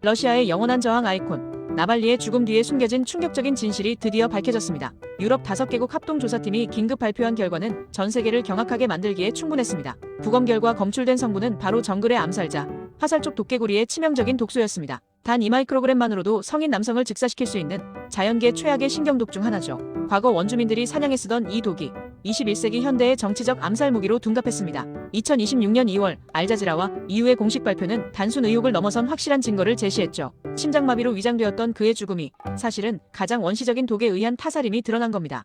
러시아의 영원한 저항 아이콘 나발리의 죽음 뒤에 숨겨진 충격적인 진실이 드디어 밝혀졌습니다. 유럽 5개국 합동조사팀이 긴급 발표한 결과는 전 세계를 경악하게 만들기에 충분했습니다. 부검 결과 검출된 성분은 바로 정글의 암살자, 화살촉 도깨구리의 치명적인 독소였습니다. 단 2마이크로그램만으로도 성인 남성을 즉사시킬 수 있는 자연계 최악의 신경독 중 하나죠. 과거 원주민들이 사냥해 쓰던 이 독이 21세기 현대의 정치적 암살 무기로 둔갑했습니다. 2026년 2월 알자지라와 EU의 공식 발표는 단순 의혹을 넘어선 확실한 증거를 제시했죠. 심장마비로 위장되었던 그의 죽음이 사실은 가장 원시적인 독에 의한 타살임이 드러난 겁니다.